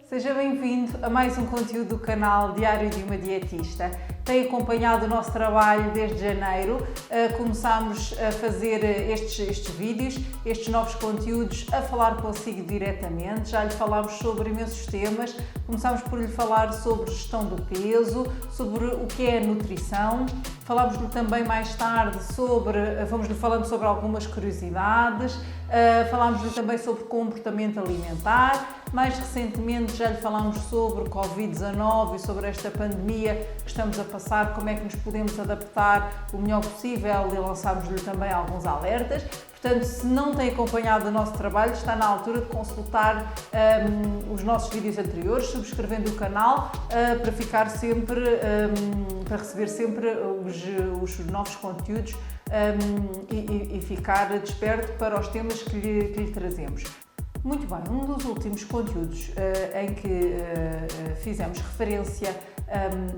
Seja bem-vindo a mais um conteúdo do canal Diário de uma Dietista. Tem acompanhado o nosso trabalho desde janeiro. Começámos a fazer estes vídeos, estes novos conteúdos, a falar consigo diretamente. Já lhe falámos sobre imensos temas. Começámos por lhe falar sobre gestão do peso, sobre o que é a nutrição. Falámos-lhe também mais tarde vamos-lhe falando sobre algumas curiosidades. Falámos-lhe também sobre comportamento alimentar. Mais recentemente já lhe falámos sobre Covid-19 e sobre esta pandemia que estamos a passar, como é que nos podemos adaptar o melhor possível, e lançámos-lhe também alguns alertas. Portanto, se não tem acompanhado o nosso trabalho, está na altura de consultar os nossos vídeos anteriores, subscrevendo o canal para ficar sempre, para receber sempre os novos conteúdos e ficar desperto para os temas que lhe trazemos. Muito bem, um dos últimos conteúdos em que fizemos referência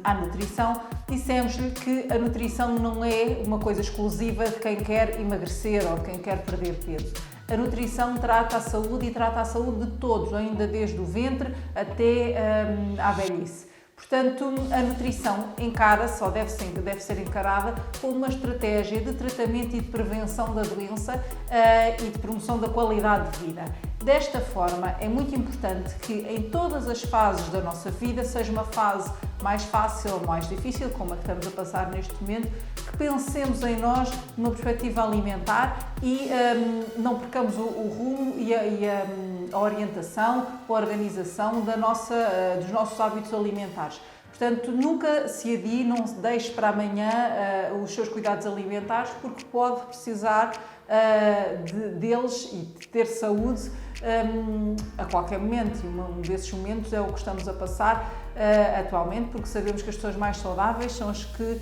à nutrição, dissemos-lhe que a nutrição não é uma coisa exclusiva de quem quer emagrecer ou de quem quer perder peso. A nutrição trata a saúde e trata a saúde de todos, ainda desde o ventre até à velhice. Portanto, a nutrição encara-se, ou deve ser encarada, como uma estratégia de tratamento e de prevenção da doença e de promoção da qualidade de vida. Desta forma, é muito importante que em todas as fases da nossa vida, seja uma fase mais fácil ou mais difícil, como a que estamos a passar neste momento, que pensemos em nós numa perspectiva alimentar e não percamos o rumo e a orientação, a organização dos nossos hábitos alimentares. Portanto, nunca se adie, não se deixe para amanhã os seus cuidados alimentares, porque pode precisar deles e de ter saúde a qualquer momento, e um desses momentos é o que estamos a passar atualmente, porque sabemos que as pessoas mais saudáveis são as que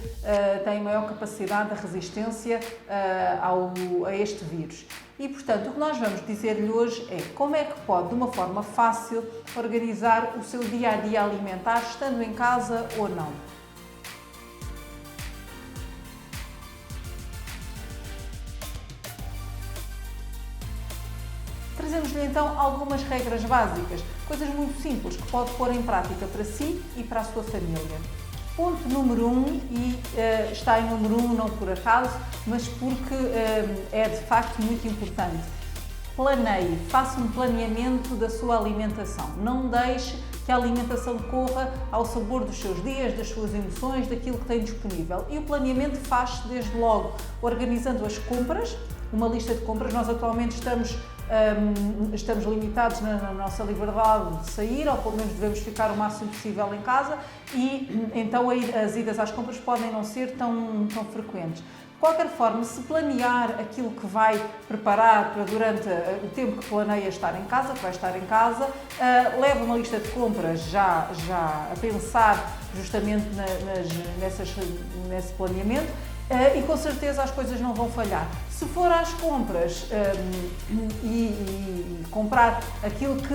têm maior capacidade de resistência a este vírus. E, portanto, o que nós vamos dizer-lhe hoje é como é que pode, de uma forma fácil, organizar o seu dia-a-dia alimentar, estando em casa ou não. Trazemos-lhe então algumas regras básicas, coisas muito simples que pode pôr em prática para si e para a sua família. Ponto número 1, e está em número 1 não por acaso, mas porque é de facto muito importante. Planeie, faça um planeamento da sua alimentação. Não deixe que a alimentação corra ao sabor dos seus dias, das suas emoções, daquilo que tem disponível. E o planeamento faz-se desde logo, organizando as compras, uma lista de compras. Nós atualmente estamos limitados na nossa liberdade de sair, ou pelo menos devemos ficar o máximo possível em casa, e então as idas às compras podem não ser tão frequentes. De qualquer forma, se planear aquilo que vai preparar para durante o tempo que planeia estar em casa, que vai estar em casa, leve uma lista de compras já a pensar justamente nesse planeamento, e com certeza as coisas não vão falhar. Se for às compras e comprar aquilo que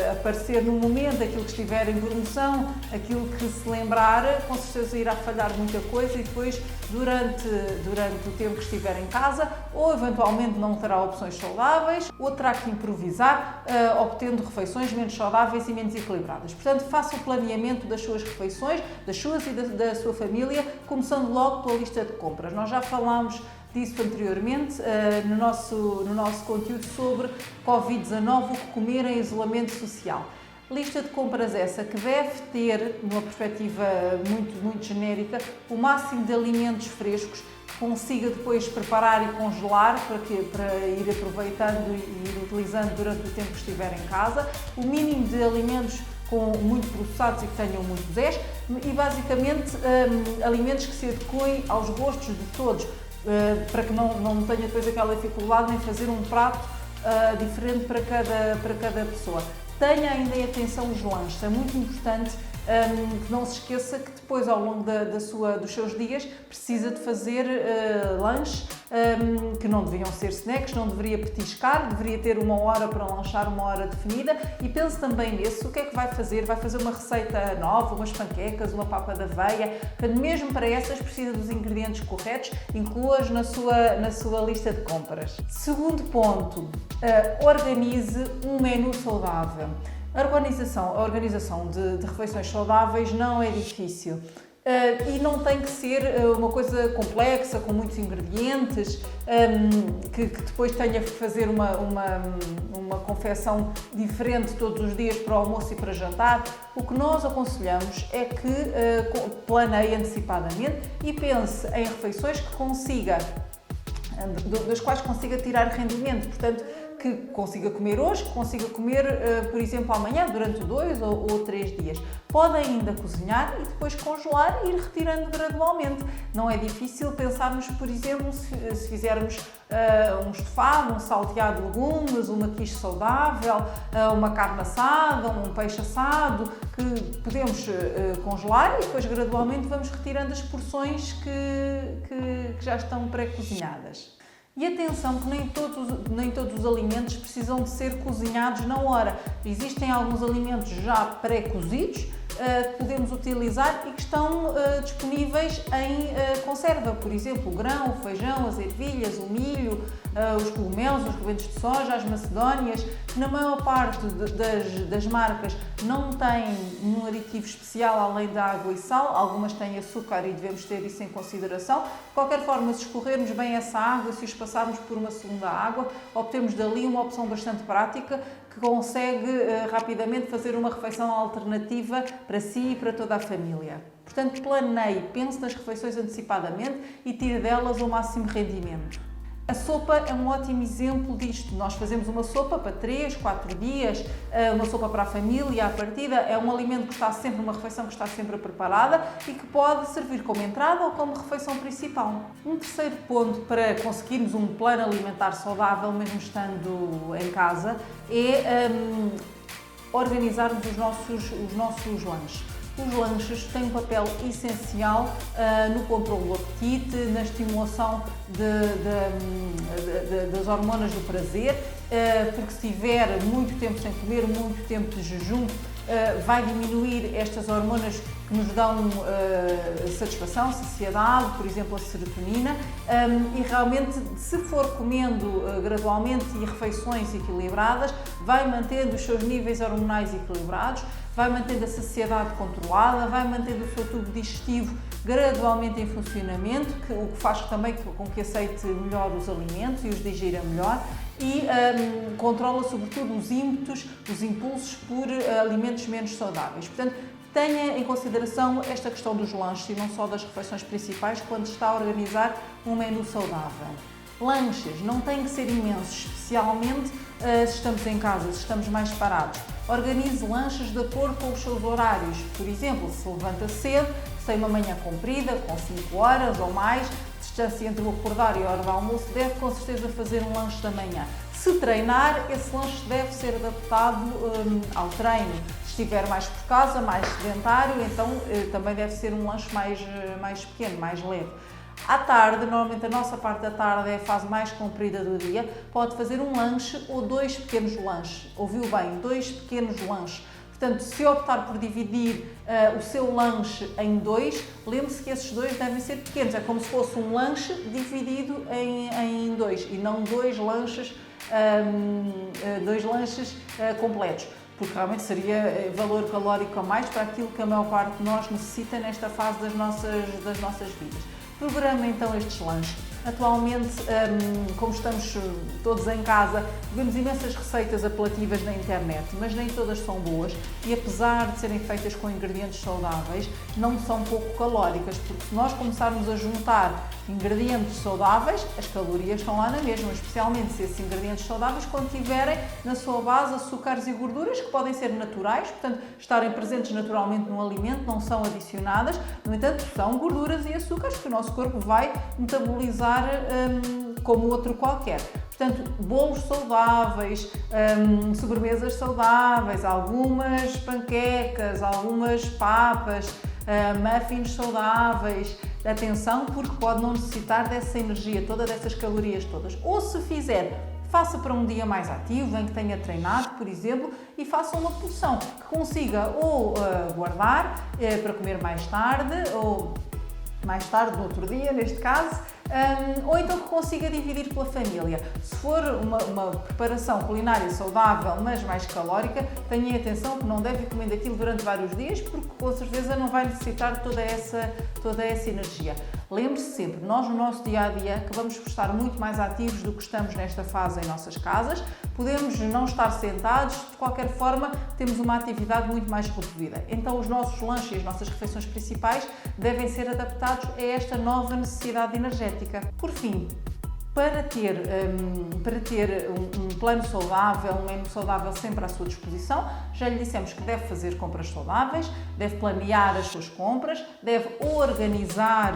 aparecer no momento, aquilo que estiver em promoção, aquilo que se lembrar, com certeza irá falhar muita coisa, e depois durante o tempo que estiver em casa, ou eventualmente não terá opções saudáveis, ou terá que improvisar, obtendo refeições menos saudáveis e menos equilibradas. Portanto, faça o planeamento das suas refeições, das suas e da sua família, começando logo pela lista de compras. Nós já falámos disso anteriormente no nosso conteúdo sobre Covid-19, o que comer em isolamento social. Lista de compras essa que deve ter, numa perspectiva muito genérica, o máximo de alimentos frescos que consiga depois preparar e congelar para ir aproveitando e ir utilizando durante o tempo que estiver em casa, o mínimo de alimentos muito processados e que tenham muito zés, e basicamente alimentos que se adequem aos gostos de todos, para que não tenha depois aquela dificuldade em fazer um prato diferente para cada pessoa. Tenha ainda em atenção os lanches, é muito importante que não se esqueça que depois, ao longo dos seus dias, precisa de fazer lanches que não deviam ser snacks, não deveria petiscar, deveria ter uma hora para lanchar, uma hora definida, e pense também nisso. O que é que vai fazer? Vai fazer uma receita nova, umas panquecas, uma papa de aveia. Portanto, mesmo para essas precisa dos ingredientes corretos, inclua-os na sua lista de compras. Segundo ponto, organize um menu saudável. A organização de refeições saudáveis não é difícil. E não tem que ser uma coisa complexa, com muitos ingredientes, que depois tenha que fazer uma confecção diferente todos os dias para o almoço e para jantar. O que nós aconselhamos é que planeie antecipadamente e pense em refeições das quais consiga tirar rendimento. Portanto, que consiga comer hoje, que consiga comer, por exemplo, amanhã, durante 2 ou 3 dias. Pode ainda cozinhar e depois congelar e ir retirando gradualmente. Não é difícil pensarmos, por exemplo, se fizermos um estofado, um salteado de legumes, uma quiche saudável, uma carne assada, um peixe assado, que podemos congelar e depois gradualmente vamos retirando as porções que já estão pré-cozinhadas. E atenção que nem todos os alimentos precisam de ser cozinhados na hora. Existem alguns alimentos já pré-cozidos que podemos utilizar e que estão disponíveis em conserva. Por exemplo, o grão, o feijão, as ervilhas, o milho, os cogumelos, os rebentes de soja, as macedónias, que na maior parte das marcas não têm nenhum aditivo especial além da água e sal. Algumas têm açúcar e devemos ter isso em consideração. De qualquer forma, se escorrermos bem essa água, se os passarmos por uma segunda água, obtemos dali uma opção bastante prática que consegue rapidamente fazer uma refeição alternativa para si e para toda a família. Portanto, planeie, pense nas refeições antecipadamente e tire delas o máximo rendimento. A sopa é um ótimo exemplo disto. Nós fazemos uma sopa para 3, 4 dias, uma sopa para a família, à partida. É um alimento que está sempre, uma refeição que está sempre preparada e que pode servir como entrada ou como refeição principal. Um terceiro ponto para conseguirmos um plano alimentar saudável, mesmo estando em casa, é organizarmos os nossos lanches. Os lanches têm um papel essencial no controle do apetite, na estimulação das hormonas do prazer, porque se tiver muito tempo sem comer, muito tempo de jejum, vai diminuir estas hormonas que nos dão satisfação, saciedade, por exemplo, a serotonina, e realmente, se for comendo gradualmente e refeições equilibradas, vai mantendo os seus níveis hormonais equilibrados, vai mantendo a saciedade controlada, vai mantendo o seu tubo digestivo gradualmente em funcionamento, o que faz também com que aceite melhor os alimentos e os digira melhor, e controla sobretudo os ímpetos, os impulsos por alimentos menos saudáveis. Portanto, tenha em consideração esta questão dos lanches e não só das refeições principais quando está a organizar um menu saudável. Lanches não têm que ser imensos, especialmente se estamos em casa, se estamos mais parados. Organize lanches de acordo com os seus horários. Por exemplo, se levanta cedo, se tem uma manhã comprida, com 5 horas ou mais, distância entre o acordar e a hora do almoço, deve com certeza fazer um lanche da manhã. Se treinar, esse lanche deve ser adaptado ao treino. Se estiver mais por casa, mais sedentário, então também deve ser um lanche mais pequeno, mais leve. À tarde, normalmente a nossa parte da tarde é a fase mais comprida do dia, pode fazer um lanche ou 2 pequenos lanches. Ouviu bem? 2 pequenos lanches. Portanto, se optar por dividir o seu lanche em 2, lembre-se que esses 2 devem ser pequenos. É como se fosse um lanche dividido em 2 e não 2 lanches completos, porque realmente seria valor calórico a mais para aquilo que a maior parte de nós necessita nesta fase das nossas vidas. Programa então estes lanches. Atualmente, como estamos todos em casa, vemos imensas receitas apelativas na internet, mas nem todas são boas e, apesar de serem feitas com ingredientes saudáveis, não são pouco calóricas, porque se nós começarmos a juntar ingredientes saudáveis, as calorias estão lá na mesma, especialmente se esses ingredientes saudáveis contiverem na sua base açúcares e gorduras que podem ser naturais, portanto, estarem presentes naturalmente no alimento, não são adicionadas, no entanto, são gorduras e açúcares que o nosso corpo vai metabolizar como outro qualquer. Portanto, bolos saudáveis, sobremesas saudáveis, algumas panquecas, algumas papas, muffins saudáveis. Atenção, porque pode não necessitar dessa energia toda, dessas calorias todas. Ou se fizer, faça para um dia mais ativo, em que tenha treinado, por exemplo, e faça uma porção que consiga ou guardar para comer mais tarde, ou mais tarde, no outro dia, neste caso, ou então que consiga dividir pela família. Se for uma preparação culinária saudável, mas mais calórica, tenham atenção que não deve comer daquilo durante vários dias, porque com certeza não vai necessitar toda essa energia. Lembre-se sempre, nós no nosso dia-a-dia acabamos por estar muito mais ativos do que estamos nesta fase em nossas casas. Podemos não estar sentados, de qualquer forma temos uma atividade muito mais reduzida. Então os nossos lanches e as nossas refeições principais devem ser adaptados a esta nova necessidade energética. Por fim, para ter um plano saudável, um menu saudável sempre à sua disposição, já lhe dissemos que deve fazer compras saudáveis, deve planear as suas compras, deve organizar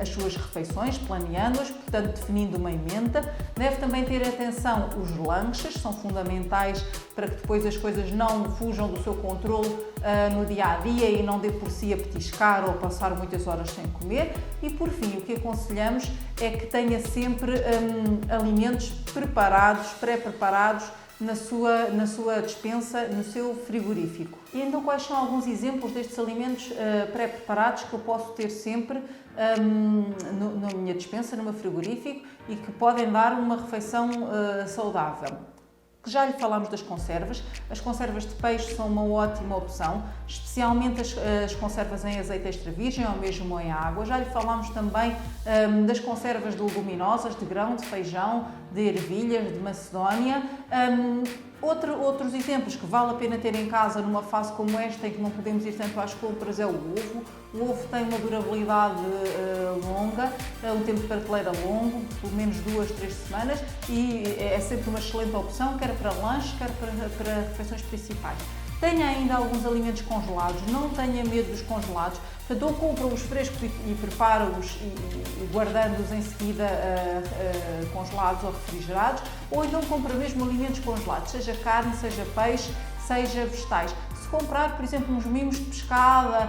as suas refeições, planeando-as, portanto definindo uma emenda, deve também ter atenção, os lanches são fundamentais para que depois as coisas não fujam do seu controle no dia-a-dia e não dê por si a petiscar ou passar muitas horas sem comer. E por fim, o que aconselhamos é que tenha sempre alimentos preparados, pré-preparados na sua despensa, no seu frigorífico. E então quais são alguns exemplos destes alimentos pré-preparados que eu posso ter sempre na minha despensa, no meu frigorífico e que podem dar uma refeição saudável? Já lhe falámos das conservas. As conservas de peixe são uma ótima opção, especialmente as conservas em azeite extra virgem ou mesmo em água. Já lhe falámos também das conservas de leguminosas, de grão, de feijão, de ervilhas, de macedónia. Outros exemplos que vale a pena ter em casa numa fase como esta, em que não podemos ir tanto às compras, é o ovo. O ovo tem uma durabilidade longa, um tempo de prateleira longo, pelo menos 2-3 semanas, e é sempre uma excelente opção, quer para lanches, quer para refeições principais. Tenha ainda alguns alimentos congelados, não tenha medo dos congelados, portanto, ou compra-os frescos e prepara-os e guardando-os em seguida congelados ou refrigerados, ou então compra mesmo alimentos congelados, seja carne, seja peixe, seja vegetais. Se comprar, por exemplo, uns mimos de pescada,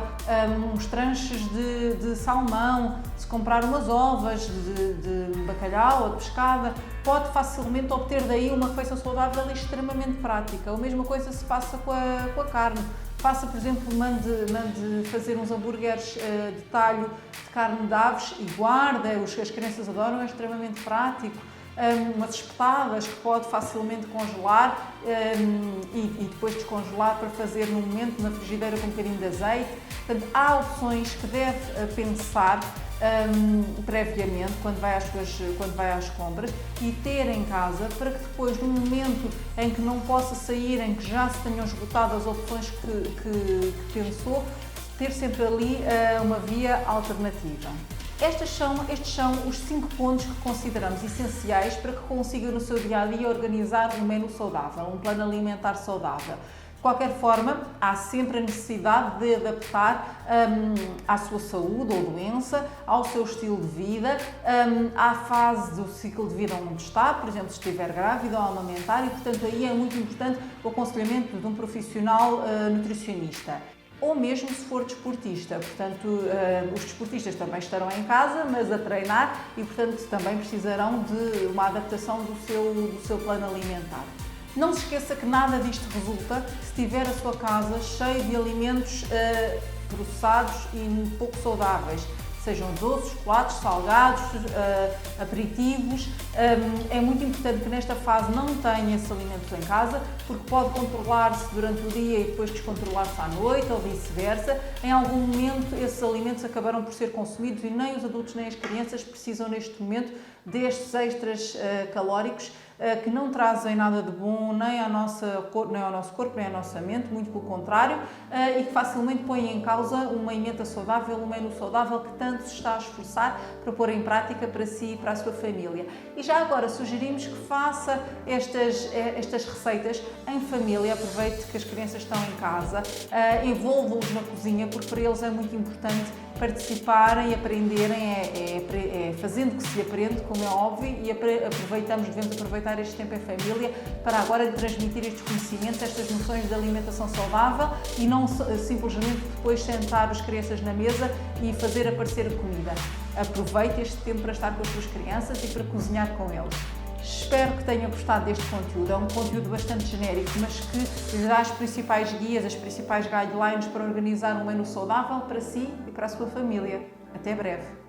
uns tranches de salmão, se comprar umas ovas de bacalhau ou de pescada, pode facilmente obter daí uma refeição saudável e extremamente prática. A mesma coisa se passa com a carne. Faça, por exemplo, mande fazer uns hambúrgueres de talho de carne de aves e guarda, as crianças adoram, é extremamente prático. Umas espetadas que pode facilmente congelar e depois descongelar para fazer no momento na frigideira com um bocadinho de azeite. Portanto, há opções que deve pensar previamente quando vai às compras e ter em casa para que depois, no momento em que não possa sair, em que já se tenham esgotado as opções que pensou, ter sempre ali uma via alternativa. Estes são os 5 pontos que consideramos essenciais para que consiga no seu dia-a-dia organizar um menu saudável, um plano alimentar saudável. De qualquer forma, há sempre a necessidade de adaptar à sua saúde ou doença, ao seu estilo de vida, à fase do ciclo de vida onde está, por exemplo, se estiver grávida ou a amamentar, e portanto aí é muito importante o aconselhamento de um profissional nutricionista. Ou mesmo se for desportista, portanto, os desportistas também estarão em casa, mas a treinar e, portanto, também precisarão de uma adaptação do seu plano alimentar. Não se esqueça que nada disto resulta se tiver a sua casa cheia de alimentos processados e pouco saudáveis, sejam doces, chocolates, salgados, aperitivos. É muito importante que nesta fase não tenha esses alimentos em casa, porque pode controlar-se durante o dia e depois descontrolar-se à noite ou vice-versa. Em algum momento esses alimentos acabaram por ser consumidos e nem os adultos nem as crianças precisam neste momento destes extras calóricos que não trazem nada de bom nem ao nosso corpo, nem à nossa mente, muito pelo contrário, e que facilmente põem em causa uma emenda saudável, um menu saudável que tanto se está a esforçar para pôr em prática para si e para a sua família. E já agora sugerimos que faça estas receitas em família, aproveite que as crianças estão em casa, envolva-os na cozinha, porque para eles é muito importante participarem e aprenderem, é fazendo que se aprende, como é óbvio, e devemos aproveitar este tempo em família para agora transmitir estes conhecimentos, estas noções de alimentação saudável e não simplesmente depois sentar as crianças na mesa e fazer aparecer a comida. Aproveite este tempo para estar com as suas crianças e para cozinhar com eles. Espero que tenham gostado deste conteúdo. É um conteúdo bastante genérico, mas que lhe dá as principais guias, as principais guidelines para organizar um menu saudável para si e para a sua família. Até breve!